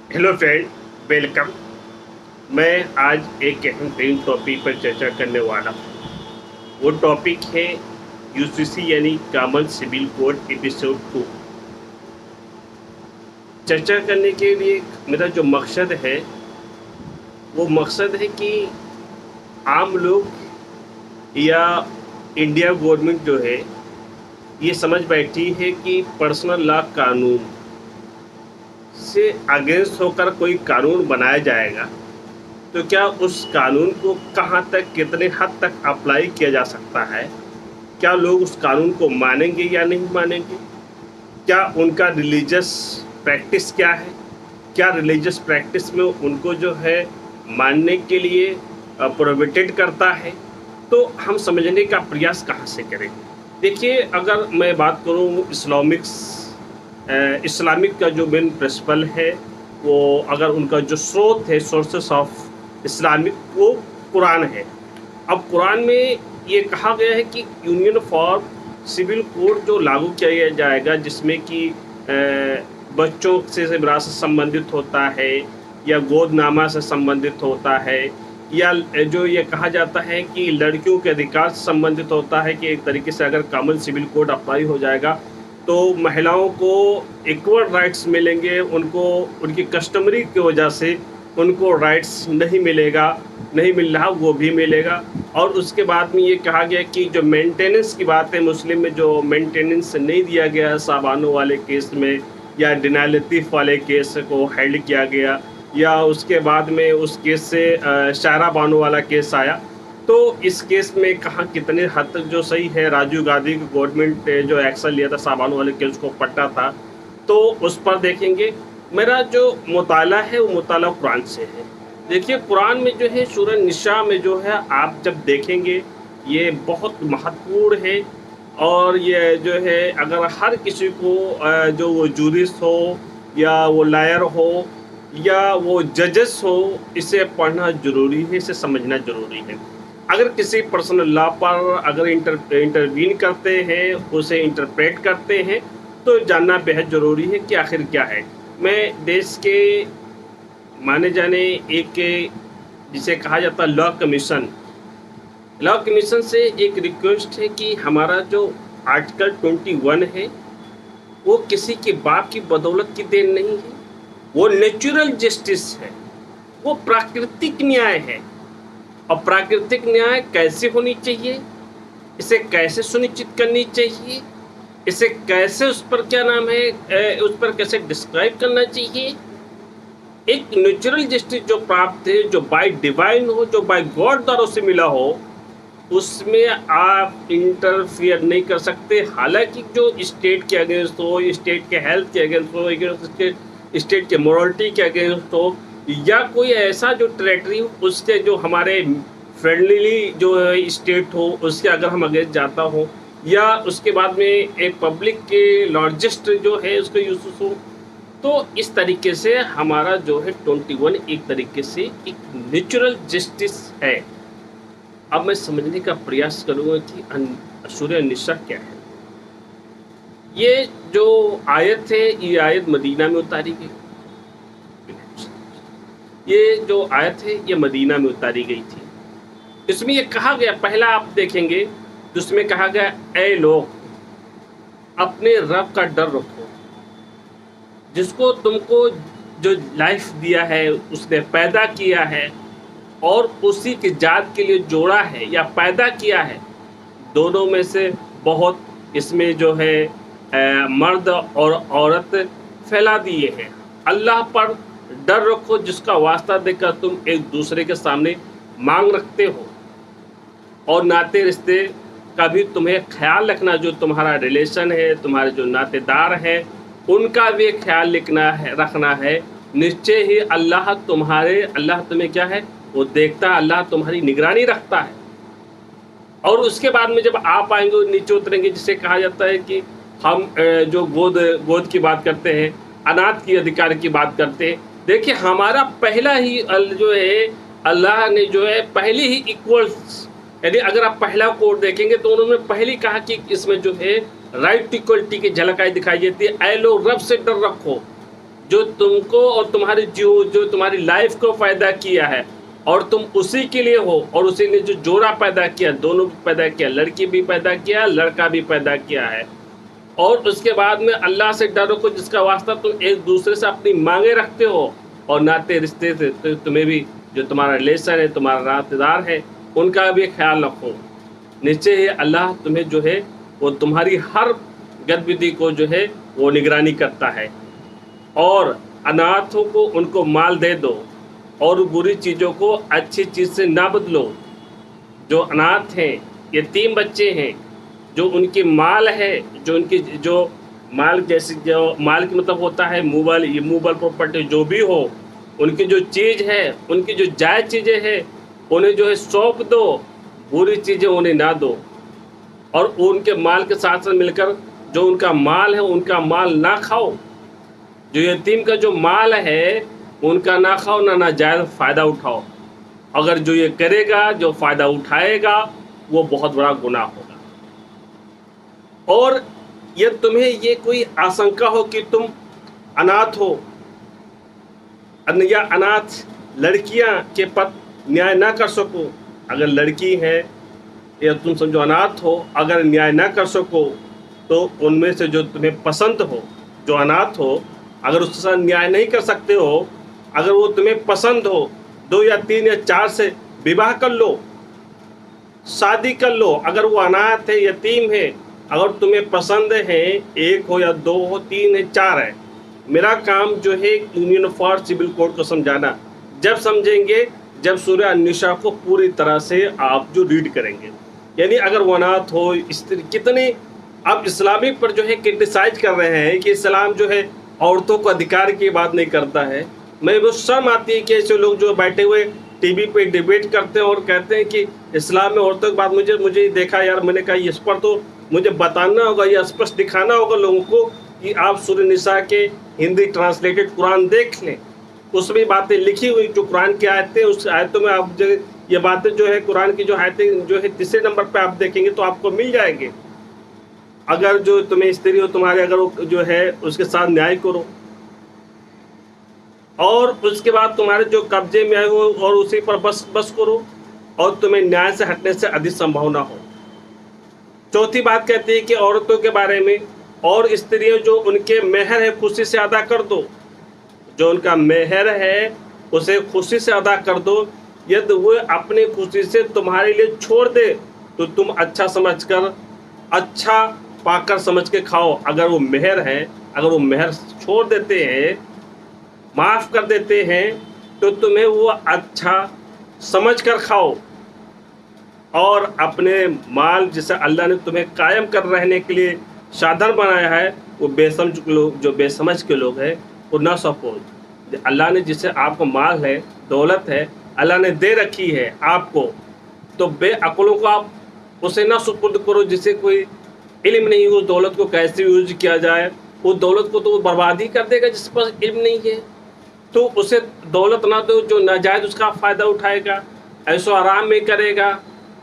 Hello friend, welcome. मैं आज एक अहम तरीन टॉपिक पर चर्चा करने वाला हूँ। वो टॉपिक है यूसीसी यानी कॉमन सिविल कोड एपिसोड 2। चर्चा करने के लिए मेरा जो मकसद है वो मकसद है कि आम लोग या इंडिया गवर्नमेंट जो है ये समझ बैठी है कि पर्सनल लॉ कानून से अगेंस्ट होकर कोई कानून बनाया जाएगा तो क्या उस कानून को कहाँ तक कितने हद तक अप्लाई किया जा सकता है, क्या लोग उस कानून को मानेंगे या नहीं मानेंगे, क्या उनका रिलीजियस प्रैक्टिस क्या है, क्या रिलीजियस प्रैक्टिस में उनको जो है मानने के लिए प्रोहिबिटेड करता है। तो हम समझने का प्रयास कहाँ से करें। देखिए, अगर मैं बात करूँ इस्लामिक का जो मेन प्रिंसिपल है, वो अगर उनका जो स्रोत है, सोर्सेस ऑफ इस्लामिक, वो कुरान है। अब कुरान में ये कहा गया है कि यूनियन फॉर सिविल कोड जो लागू किया जाएगा, जिसमें कि बच्चों से विरासत संबंधित होता है या गोदनामा से संबंधित होता है, या जो ये कहा जाता है कि लड़कियों के अधिकार से संबंधित होता है कि एक तरीके से अगर कॉमन सिविल कोड अप्लाई हो जाएगा तो महिलाओं को इक्वल राइट्स मिलेंगे, उनको उनकी कस्टमरी की वजह से उनको राइट्स नहीं मिल रहा वो भी मिलेगा। और उसके बाद में ये कहा गया कि जो मेंटेनेंस की बात है, मुस्लिम में जो मेंटेनेंस नहीं दिया गया साबानों वाले केस में या डिनाइल लतीफ़ वाले केस को हेल्ड किया गया, या उसके बाद में उस केस से शायरा बानो वाला केस आया, तो इस केस में कहाँ कितने हद तक जो सही है। राजीव गांधी की गवर्नमेंट ने जो एक्शन लिया था साबानो वाले केस को पट्टा था, तो उस पर देखेंगे। मेरा जो मुताला है वो मुताला कुरान से है। देखिए, कुरान में जो है सूरह निसा में जो है आप जब देखेंगे ये बहुत महत्वपूर्ण है। और ये जो है अगर हर किसी को जो वो जूरिस्ट हो या वो लायर हो या वो जजेस हो, इसे पढ़ना ज़रूरी है, इसे समझना ज़रूरी है। अगर किसी पर्सनल लॉ पर अगर इंटरवीन करते हैं, उसे इंटरप्रेट करते हैं, तो जानना बेहद ज़रूरी है कि आखिर क्या है। मैं देश के माने जाने एक जिसे कहा जाता है लॉ कमीशन से एक रिक्वेस्ट है कि हमारा जो आर्टिकल 21 है वो किसी के बाप की बदौलत की देन नहीं है, वो नेचुरल जस्टिस है, वो प्राकृतिक न्याय है। और प्राकृतिक न्याय कैसे होनी चाहिए, इसे कैसे सुनिश्चित करनी चाहिए, इसे कैसे उस पर क्या नाम है उस पर कैसे डिस्क्राइब करना चाहिए। एक नेचुरल जस्टिस जो प्राप्त है, जो बाय डिवाइन हो, जो बाय गॉड द्वारा उसे मिला हो, उसमें आप इंटरफियर नहीं कर सकते। हालांकि जो स्टेट के अगेंस्ट हो, स्टेट के हेल्थ के अगेंस्ट हो, स्टेट के मोरलिटी के अगेंस्ट हो, या कोई ऐसा जो टेरेटरी उसके जो हमारे फ्रेंडली जो स्टेट हो उसके अगर हम अगेंस्ट जाता हो, या उसके बाद में एक पब्लिक के लार्जेस्ट जो है उसको यूज हो, तो इस तरीके से हमारा जो है 21 एक तरीके से एक नेचुरल जस्टिस है। अब मैं समझने का प्रयास करूँगा कि सूरह निसा क्या है। ये जो आयत है, ये आयत मदीना में उतारी गई। ये जो आयत है ये मदीना में उतारी गई थी। इसमें ये कहा गया, पहला आप देखेंगे जिसमें कहा गया, ऐ लोग अपने रब का डर रखो, जिसको तुमको जो लाइफ दिया है, उसने पैदा किया है और उसी की जात के लिए जोड़ा है या पैदा किया है। दोनों में से बहुत इसमें जो है मर्द और औरत फैला दिए हैं। अल्लाह पर डर रखो, जिसका वास्ता देकर तुम एक दूसरे के सामने मांग रखते हो, और नाते रिश्ते का भी तुम्हें ख्याल रखना। जो तुम्हारा रिलेशन है, तुम्हारे जो नातेदार हैं, उनका भी ख्याल रखना है। निश्चय ही अल्लाह तुम्हें क्या है वो देखता है, अल्लाह तुम्हारी निगरानी रखता है। और उसके बाद में जब आप आएंगे नीचे उतरेंगे, जिसे कहा जाता है कि हम जो गोद की बात करते हैं, अनाथ की अधिकार की बात करते हैं। देखिए, हमारा पहला ही जो है अल्लाह ने जो है पहले ही इक्वल्स, यानी अगर आप पहला कोड देखेंगे तो उन्होंने पहले कहा कि इसमें जो है राइट इक्वलिटी की झलकाई दिखाई देती है। ऐ लोग रब से डर रखो, जो तुमको और तुम्हारी जो तुम्हारी लाइफ को पैदा किया है, और तुम उसी के लिए हो, और उसी ने जो जोड़ा पैदा किया, दोनों पैदा किया, लड़की भी पैदा किया, लड़का भी पैदा किया है। और उसके बाद में अल्लाह से डरो को, जिसका वास्ता तुम एक दूसरे से अपनी मांगे रखते हो, और नाते रिश्ते से तो तुम्हें भी जो तुम्हारा रिलेशन है, तुम्हारा नातेदार है, उनका भी ख्याल रखो। निश्चय ही अल्लाह तुम्हें जो है वो तुम्हारी हर गतिविधि को जो है वो निगरानी करता है। और अनाथों को उनको माल दे दो, और बुरी चीज़ों को अच्छी चीज़ से ना बदलो। जो अनाथ हैं, यतीम बच्चे हैं, जो उनकी माल है, जो उनकी जो माल, जैसे जो माल की मतलब होता है मूवल, ये मूवल प्रॉपर्टी जो भी हो, उनकी जो चीज़ है, उनकी जो जायज़ चीज़ें हैं, उन्हें जो है सौंप दो, बुरी चीज़ें उन्हें ना दो। और उनके माल के साथ साथ मिलकर जो उनका माल है, उनका माल ना खाओ। जो यतीम का जो माल है उनका ना खाओ, ना नाजायज़ फ़ायदा उठाओ। अगर जो ये करेगा, जो फ़ायदा उठाएगा, वो बहुत बड़ा गुनाह होगा। और ये तुम्हें ये कोई आशंका हो कि तुम अनाथ हो, या अनाथ लड़कियां के प्रति न्याय ना कर सको। अगर लड़की है या तुम समझो अनाथ हो, अगर न्याय ना कर सको, तो उनमें से जो तुम्हें पसंद हो, जो अनाथ हो, अगर उसके साथ न्याय नहीं कर सकते हो, अगर वो तुम्हें पसंद हो, 2 या 3 या 4 से विवाह कर लो, शादी कर लो। अगर वो अनाथ है, यतीम है, अगर तुम्हें पसंद है, 1 हो या 2 हो, 3 है, 4 है, मेरा काम जो है यूनियन फॉर सिविल कोड को समझाना। जब समझेंगे, जब सूरह अन-निसा को पूरी तरह से आप जो रीड करेंगे, यानी अगर वो अनाथ हो, स्त्री, कितने आप इस्लामी पर जो है क्रिटिसाइज कर रहे हैं कि इस्लाम जो है औरतों को अधिकार की बात नहीं करता है। मैं वो शर्म आती है कि ऐसे लोग जो बैठे हुए टीवी पे डिबेट करते हैं और कहते हैं कि इस्लाम में औरतों की बात, मुझे देखा यार, मैंने कहा इस पर तो मुझे बताना होगा, ये स्पष्ट दिखाना होगा लोगों को कि आप सूरह निसा के हिंदी ट्रांसलेटेड कुरान देख लें, उसमें बातें लिखी हुई जो कुरान की आयतें, उस आयतों में आप जो ये बातें जो है कुरान की जो आयतें जो है 3 नंबर पे आप देखेंगे तो आपको मिल जाएंगे। अगर जो तुम्हें स्त्री हो तुम्हारे, अगर वो जो है उसके साथ न्याय करो, और उसके बाद तुम्हारे जो कब्जे में आए हो और उसी पर बस करो, और तुम्हें न्याय से हटने से अधिक संभावना हो। चौथी बात कहती है कि औरतों के बारे में, और स्त्रियों जो उनके मेहर है खुशी से अदा कर दो। जो उनका मेहर है उसे खुशी से अदा कर दो। यदि वो अपनी खुशी से तुम्हारे लिए छोड़ दे तो तुम अच्छा समझकर, अच्छा पाकर समझ के खाओ। अगर वो मेहर है, अगर वो मेहर छोड़ देते हैं, माफ़ कर देते हैं, तो तुम्हें वो अच्छा समझ कर खाओ। और अपने माल जिसे अल्लाह ने तुम्हें कायम कर रहने के लिए साधन बनाया है, वो बेसमझ लोग, जो बेसमझ के लोग हैं, वो ना सपोज। अल्लाह ने जिसे आपको माल है, दौलत है, अल्लाह ने दे रखी है आपको, तो बेअक्लों को आप उसे ना सुपुर्द करो जिसे कोई इल्म नहीं हो, दौलत को कैसे यूज किया जाए। वो दौलत को तो वो बर्बादी कर देगा जिसके पास इल्म नहीं है। तो उसे दौलत ना दो जो नाजायज़ उसका फ़ायदा उठाएगा, ऐसो आराम में करेगा।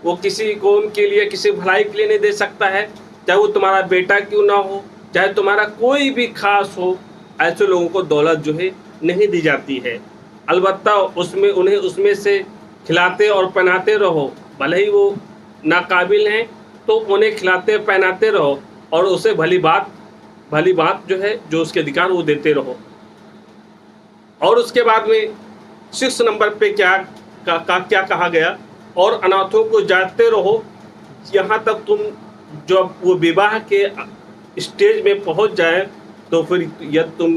वो किसी कौम के लिए, किसी भलाई के लिए नहीं दे सकता है, चाहे वो तुम्हारा बेटा क्यों ना हो, चाहे तुम्हारा कोई भी खास हो। ऐसे लोगों को दौलत जो है नहीं दी जाती है। अलबत्ता उसमें उन्हें उसमें से खिलाते और पहनाते रहो, भले ही वो नाकाबिल हैं तो उन्हें खिलाते पहनाते रहो, और उसे भली बात जो है, जो उसके अधिकार वो देते रहो। और उसके बाद में 6 नंबर पे क्या कहा गया, और अनाथों को जांचते रहो यहाँ तक तुम जब वो विवाह के स्टेज में पहुंच जाए, तो फिर यदि तुम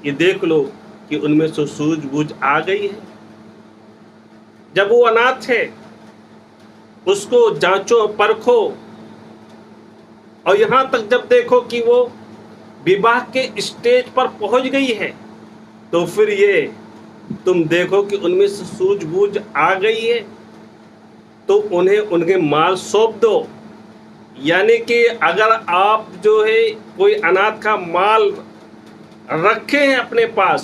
ये देख लो कि उनमें से सूझबूझ आ गई है। जब वो अनाथ है उसको जांचो, परखो, और यहाँ तक जब देखो कि वो विवाह के स्टेज पर पहुंच गई है, तो फिर ये तुम देखो कि उनमें से सूझबूझ आ गई है, तो उन्हें उनके माल सौंप दो। यानी कि अगर आप जो है कोई अनाथ का माल रखे हैं अपने पास,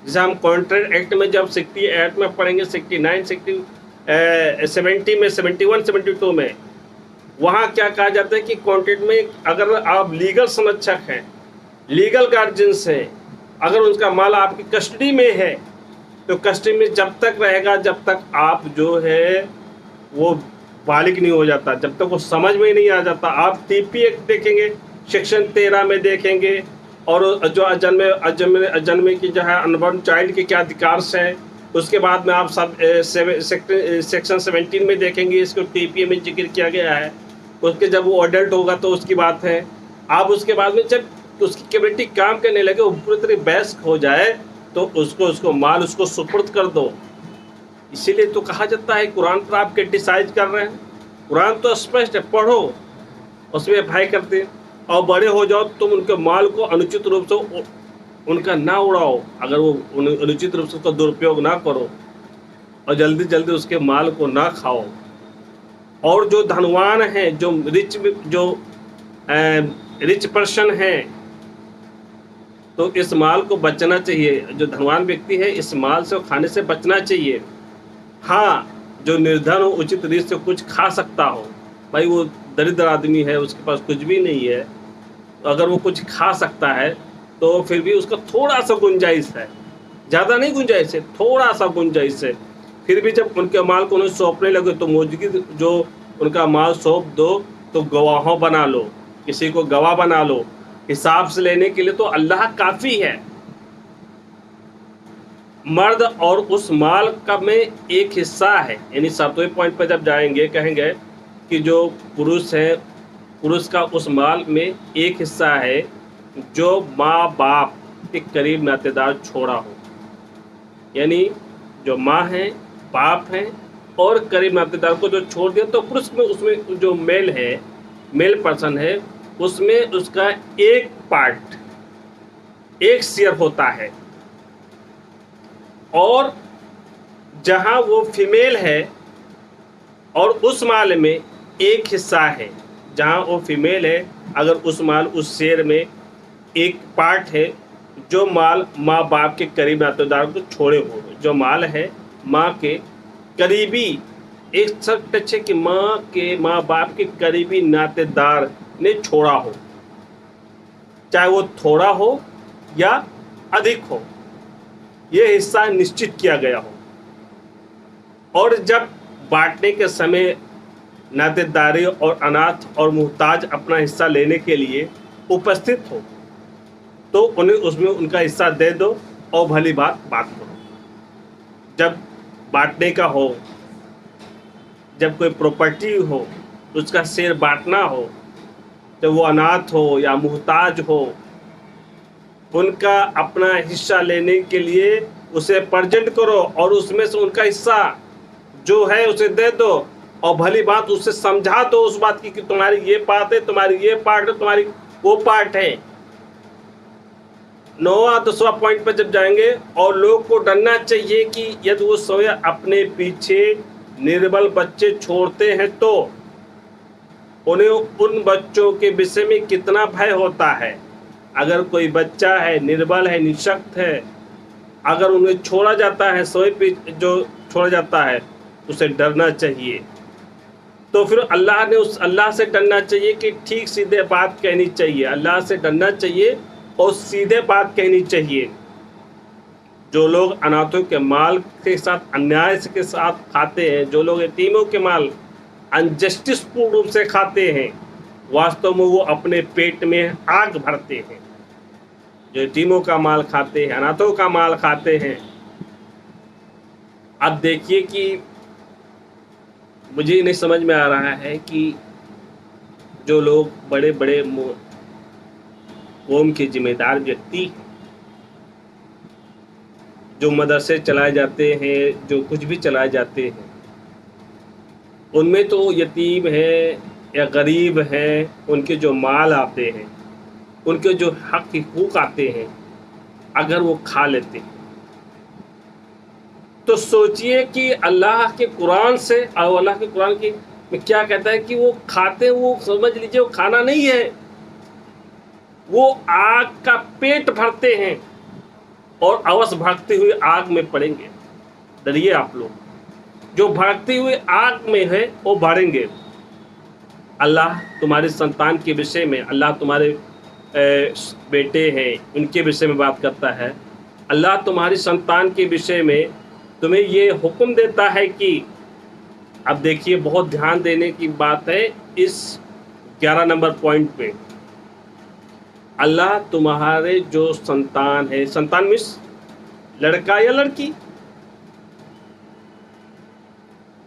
जैसे हम कॉन्ट्रैक्ट एक्ट में जब 68 में पढ़ेंगे, 69, 70 में, 71, 72 में, वहाँ क्या कहा जाता है कि कॉन्ट्रैक्ट में अगर आप लीगल संरक्षक हैं, लीगल गार्जियंस हैं, अगर उसका माल आपकी कस्टडी में है तो कस्टडी में जब तक रहेगा जब तक आप जो है वो बालिग नहीं हो जाता, जब तक वो समझ में नहीं आ जाता। आप टीपी एक्ट देखेंगे, सेक्शन 13 में देखेंगे, और जो अजन्मे की जो है अनबॉर्न चाइल्ड के क्या अधिकार हैं, उसके बाद में आप सब सेक्शन 17 में देखेंगे, इसको टीपीए में जिक्र किया गया है। उसके जब वो अडल्ट होगा तो उसकी बात है। आप उसके बाद में जब उसकी कैपेबिलिटी काम करने लगे, वो पूरी तरह बेस्ट हो जाए, तो उसको माल उसको सुपुर्द कर दो। इसीलिए तो कहा जाता है कुरान पर आप क्रिटिसाइज कर रहे हैं, कुरान तो स्पष्ट है, पढ़ो, उसमें भाई करते हैं। और बड़े हो जाओ तुम उनके माल को अनुचित रूप से उनका ना उड़ाओ, अगर वो अनुचित रूप से उसका दुरुपयोग ना करो, और जल्दी जल्दी उसके माल को ना खाओ। और जो धनवान हैं, जो रिच पर्सन हैं, तो इस माल को बचना चाहिए। जो धनवान व्यक्ति है इस माल से खाने से बचना चाहिए। हाँ, जो निर्धन हो, उचित रीत से कुछ खा सकता हो, भाई वो दरिद्र आदमी है, उसके पास कुछ भी नहीं है, तो अगर वो कुछ खा सकता है तो फिर भी उसका थोड़ा सा गुंजाइश है, ज़्यादा नहीं गुंजाइश है, थोड़ा सा गुंजाइश है। फिर भी जब उनके माल को उन्हें सौंपने लगे तो मौजूदगी जो उनका माल सौंप दो, तो गवाहों बना लो, किसी को गवाह बना लो। हिसाब से लेने के लिए तो अल्लाह काफ़ी है। मर्द और उस माल का में एक हिस्सा है, यानी 7वें पॉइंट पर जब जाएंगे कहेंगे कि जो पुरुष है, पुरुष का उस माल में एक हिस्सा है जो माँ बाप के करीब नातेदार छोड़ा हो, यानी जो माँ है, बाप हैं और करीब नातेदार को जो छोड़ दिया, तो पुरुष में उसमें जो मेल है, मेल पर्सन है, उसमें उसका एक पार्ट, एक शेयर होता है। और जहाँ वो फीमेल है और उस माल में एक हिस्सा है, जहाँ वो फीमेल है, अगर उस माल उस शेयर में एक पार्ट है जो माल माँ बाप के करीब नातेदार को छोड़े हो, जो माल है माँ के करीबी, एक सच है कि माँ बाप के करीबी नातेदार ने छोड़ा हो, चाहे वो थोड़ा हो या अधिक हो, ये हिस्सा निश्चित किया गया हो। और जब बांटने के समय नातेदारी और अनाथ और मुहताज अपना हिस्सा लेने के लिए उपस्थित हो, तो उन्हें उसमें उनका हिस्सा दे दो और भली बात करो। जब बांटने का हो, जब कोई प्रॉपर्टी हो, उसका शेयर बांटना हो, जब वो अनाथ हो या मुहताज हो, उनका अपना हिस्सा लेने के लिए उसे प्रेजेंट करो और उसमें से उनका हिस्सा जो है उसे दे दो, और भली बात उससे समझा दो उस बात की कि तुम्हारी ये बात है, तुम्हारी ये पार्ट है, तुम्हारी वो पार्ट है। 9वां 10वां पॉइंट पर जब जाएंगे, और लोग को डरना चाहिए कि यदि वो स्वयं अपने पीछे निर्बल बच्चे छोड़ते हैं तो उन्हें उन बच्चों के विषय में कितना भय होता है। अगर कोई बच्चा है, निर्बल है, निशक्त है, अगर उन्हें छोड़ा जाता है, स्वयं जो छोड़ा जाता है, उसे डरना चाहिए। तो फिर अल्लाह से डरना चाहिए कि ठीक सीधे बात कहनी चाहिए, अल्लाह से डरना चाहिए और सीधे बात कहनी चाहिए। जो लोग अनाथों के माल के साथ अन्याय के साथ खाते हैं, जो लोग यतीमों के माल अनजस्टिस पूर्ण रूप से खाते हैं, वास्तव में वो अपने पेट में आग भरते हैं। जो यतीमों का माल खाते हैं, अनाथों का माल खाते हैं। अब देखिए कि मुझे नहीं समझ में आ रहा है कि जो लोग बड़े बड़े कौम के जिम्मेदार व्यक्ति, जो मदरसे चलाए जाते हैं, जो कुछ भी चलाए जाते हैं, उनमें तो यतीम है या गरीब हैं, उनके जो माल आते हैं, उनके जो हक हुकूक आते हैं, अगर वो खा लेते हैं, तो सोचिए कि अल्लाह के कुरान से, और अल्लाह के कुरान की में क्या कहता है कि वो खाते हैं, वो समझ लीजिए वो खाना नहीं है, वो आग का पेट भरते हैं और अवश्य भड़कते हुए आग में पड़ेंगे। डरिए आप लोग, जो भड़कते हुए आग में है वो बढ़ेंगे। अल्लाह तुम्हारे संतान के विषय में, अल्लाह तुम्हारे बेटे हैं उनके विषय में बात करता है। अल्लाह तुम्हारी संतान के विषय में तुम्हें ये हुक्म देता है कि, अब देखिए बहुत ध्यान देने की बात है इस 11 नंबर पॉइंट पे। अल्लाह तुम्हारे जो संतान है, संतान मीन्स लड़का या लड़की,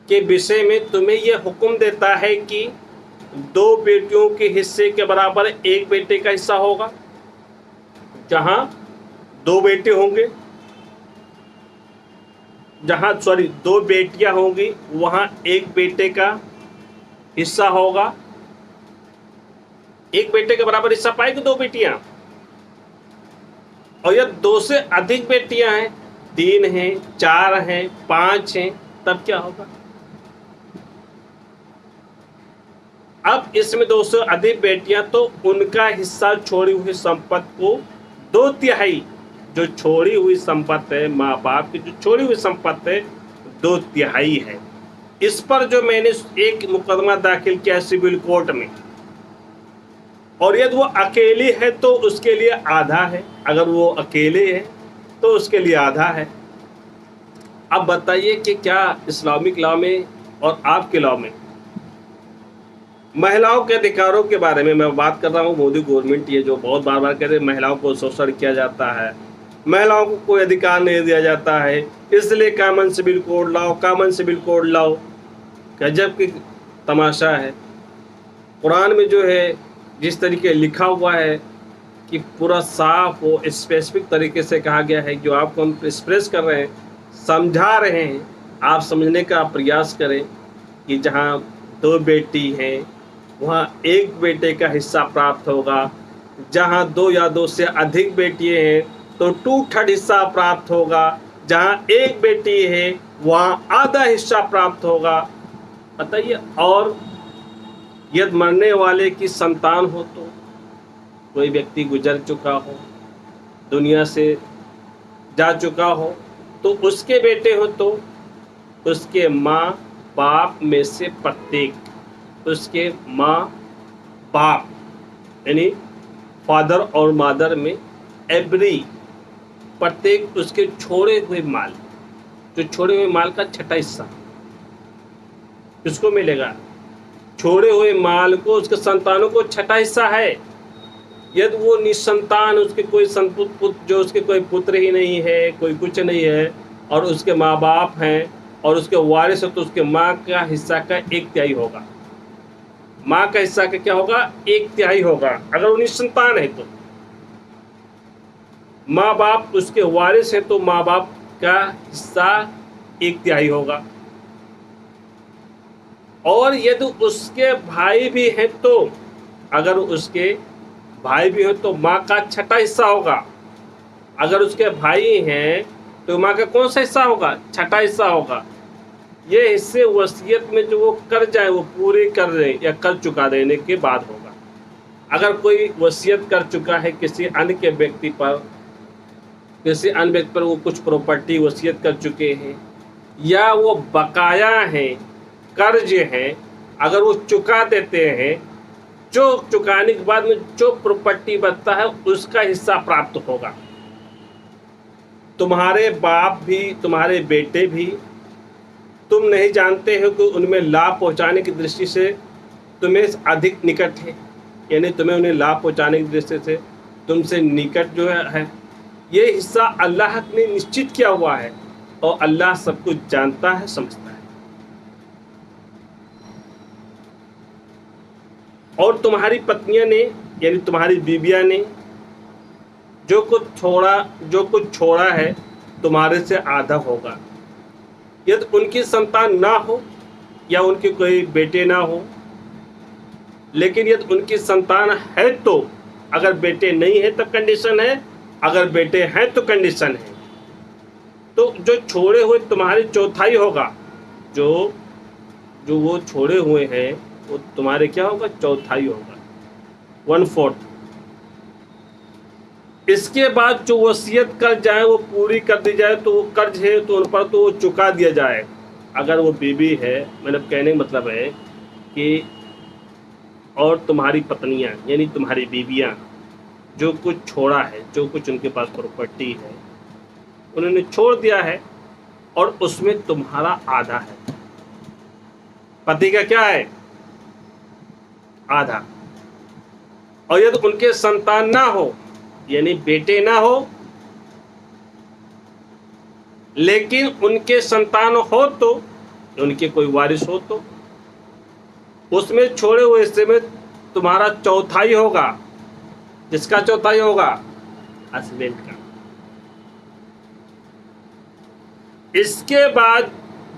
के विषय में तुम्हें यह हुक्म देता है कि 2 बेटियों के हिस्से के बराबर एक बेटे का हिस्सा होगा। जहां 2 बेटे होंगे, जहां 2 बेटियां होंगी वहां एक बेटे का हिस्सा होगा। एक बेटे के बराबर हिस्सा पाएगी 2 बेटियां। और यह 2 से अधिक बेटियां हैं, 3 हैं, 4 हैं, 5 हैं, तब क्या होगा? अब इसमें 2 से अधिक बेटियां तो उनका हिस्सा छोड़ी हुई संपत्ति को 2/3, जो छोड़ी हुई संपत्ति है, माँ बाप की जो छोड़ी हुई संपत्ति है 2/3 है। इस पर जो मैंने एक मुकदमा दाखिल किया सिविल कोर्ट में, और यदि वो अकेली है तो उसके लिए आधा है, अगर वो अकेले है तो उसके लिए आधा है। अब बताइए कि क्या इस्लामिक लॉ में और आपके लॉ में महिलाओं के अधिकारों के बारे में मैं बात कर रहा हूँ। मोदी गवर्नमेंट ये जो बहुत बार बार कह रहे हैं महिलाओं को शोषण किया जाता है, महिलाओं को कोई अधिकार नहीं दिया जाता है, इसलिए कॉमन सिविल कोड लाओ, कॉमन सिविल कोड लाओ। गजब की तमाशा है। कुरान में जो है जिस तरीके लिखा हुआ है कि पूरा साफ वो स्पेसिफिक तरीके से कहा गया है, जो आपको हम एक्सप्रेस कर रहे हैं, समझा रहे हैं, आप समझने का प्रयास करें कि जहाँ 2 बेटी हैं वहाँ एक बेटे का हिस्सा प्राप्त होगा, जहाँ 2 या 2 से अधिक बेटियाँ हैं तो 2/3 हिस्सा प्राप्त होगा, जहाँ एक बेटी है वहाँ आधा हिस्सा प्राप्त होगा। बताइए। और यदि मरने वाले की संतान हो, तो कोई व्यक्ति गुजर चुका हो, दुनिया से जा चुका हो, तो उसके बेटे हो तो उसके माँ बाप में से प्रत्येक, उसके माँ बाप यानी फादर और मदर में एवरी प्रत्येक उसके छोड़े हुए माल, जो छोड़े हुए माल का 6ठा हिस्सा किसको मिलेगा? छोड़े हुए माल को उसके संतानों को 6ठा हिस्सा है। यदि वो निसंतान, उसके कोई पुत्र, जो उसके कोई पुत्र ही नहीं है, कोई कुछ नहीं है, और उसके माँ बाप हैं और उसके वारिस है, तो उसके माँ का हिस्सा का 1/3 होगा। माँ का हिस्सा का क्या होगा? 1/3 होगा अगर वो निसंतान है तो। माँ बाप उसके वारिस है तो माँ बाप का हिस्सा 1/3 होगा। और यदि उसके भाई भी हैं तो, अगर उसके भाई भी हो तो माँ का 6ठा हिस्सा होगा। अगर उसके भाई हैं तो माँ का कौन सा हिस्सा होगा? 6ठा हिस्सा होगा। ये हिस्से वसीयत में जो वो कर जाए वो पूरे कर रहे या कर चुका देने के बाद होगा। अगर कोई वसीयत कर चुका है किसी अन्य व्यक्ति पर, वो कुछ प्रॉपर्टी वसीयत कर चुके हैं, या वो बकाया हैं, कर्ज हैं, अगर वो चुका देते हैं, जो चुकाने के बाद में जो प्रॉपर्टी बचता है उसका हिस्सा प्राप्त होगा। तुम्हारे बाप भी, तुम्हारे बेटे भी, तुम नहीं जानते हो कि उनमें लाभ पहुंचाने की दृष्टि से तुम्हें अधिक निकट है, यानी तुम्हें उन्हें लाभ पहुंचाने की दृष्टि से तुमसे निकट जो है, ये हिस्सा अल्लाह ने निश्चित किया हुआ है, और अल्लाह सब कुछ जानता है, समझता है। और तुम्हारी पत्नियां ने, यानी तुम्हारी बीबियां ने जो कुछ छोड़ा है तुम्हारे से आधा होगा। यदि उनकी संतान ना हो या उनके कोई बेटे ना हो, लेकिन यदि उनकी संतान है तो, अगर बेटे नहीं है तब कंडीशन है, अगर बेटे हैं तो कंडीशन है। तो जो छोड़े हुए तुम्हारे 1/4 होगा, जो वो छोड़े हुए हैं वो तुम्हारे क्या होगा? 1/4 होगा, 1/4। इसके बाद जो वसीयत कर जाए वो पूरी कर दी जाए, तो वो कर्ज है तो उन पर तो वो चुका दिया जाए। अगर वो बीबी है, मतलब कहने का मतलब है कि, और तुम्हारी पत्नियां यानी तुम्हारी बीबियां जो कुछ छोड़ा है, जो कुछ उनके पास प्रॉपर्टी है उन्होंने छोड़ दिया है, और उसमें तुम्हारा आधा है। पति का क्या है? आधा। और यदि उनके संतान ना हो, यानी बेटे ना हो, लेकिन उनके संतान हो तो, उनके कोई वारिस हो तो, उसमें छोड़े हुए हिस्से में तुम्हारा चौथाई होगा। जिसका चौथाई होगा? हस्बैंड का। इसके बाद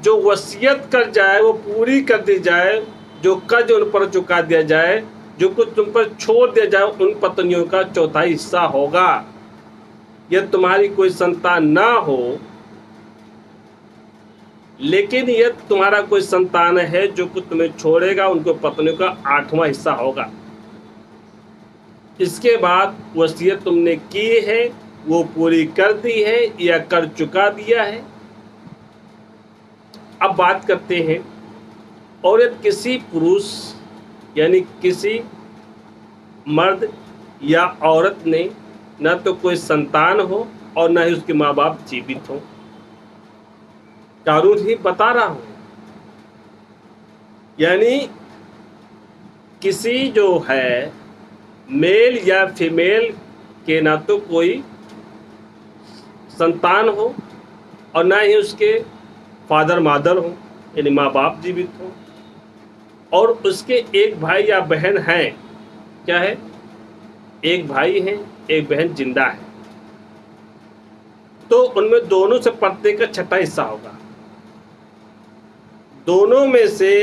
जो वसीयत कर जाए वो पूरी कर दी जाए, जो कर्ज उन पर चुका दिया जाए, जो कुछ तुम पर छोड़ दिया जाए, उन पत्नियों का चौथाई हिस्सा होगा। यदि तुम्हारी कोई संतान ना हो, लेकिन यदि तुम्हारा कोई संतान है जो कुछ तुम्हें छोड़ेगा, उनको पत्नियों का 8वां हिस्सा होगा। इसके बाद वसीयत तुमने की है वो पूरी कर दी है या कर चुका दिया है। अब बात करते हैं, और यदि किसी पुरुष यानी किसी मर्द या औरत ने न तो कोई संतान हो और न ही उसके माँ बाप जीवित हो, कानून ही बता रहा हूं, यानी किसी जो है मेल या फीमेल के ना तो कोई संतान हो और ना ही उसके फादर मादर हो, यानी माँ बाप जीवित हो, और उसके एक भाई या बहन हैं। क्या है? एक भाई है, एक बहन जिंदा है, तो उनमें दोनों से प्रत्येक का 6वां हिस्सा होगा। दोनों में से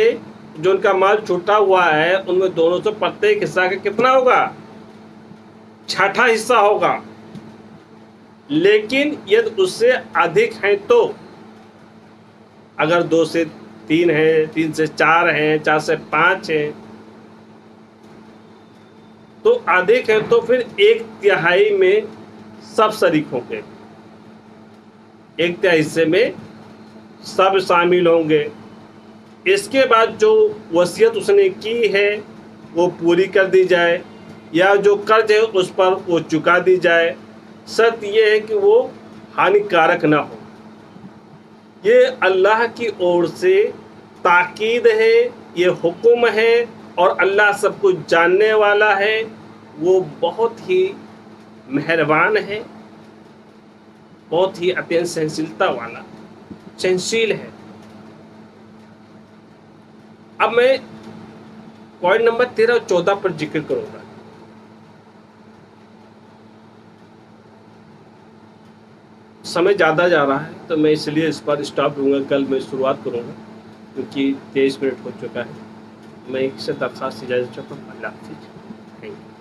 जो उनका माल छूटा हुआ है, उनमें दोनों से प्रत्येक हिस्सा का कितना होगा? 6वां हिस्सा होगा। लेकिन यदि उससे अधिक हैं तो, अगर 2 से 3 हैं, 3 से 4 हैं, 4 से 5 हैं, तो अधिक हैं तो फिर 1/3 में सब शरीक होंगे, 1/3 हिस्से में सब शामिल होंगे। इसके बाद जो वसीयत उसने की है वो पूरी कर दी जाए, या जो कर्ज है उस पर वो चुका दी जाए। शर्त ये है कि वो हानिकारक ना हो। ये अल्लाह की ओर से ताकीद है, ये हुक्म है, और अल्लाह सब कुछ जानने वाला है। वो बहुत ही मेहरबान है, बहुत ही अत्यंत सहनशीलता वाला, सहनशील है। अब मैं पॉइंट नंबर 13 और 14 पर जिक्र करूंगा। समय ज़्यादा जा रहा है तो मैं इसलिए इस पर स्टॉप दूंगा, कल मैं शुरुआत करूंगा, क्योंकि 23 मिनट हो चुका है। मैं एक से दरखास्त इजाज़त चाहता हूँ। अल्लाह हाफ़िज़। Thank you.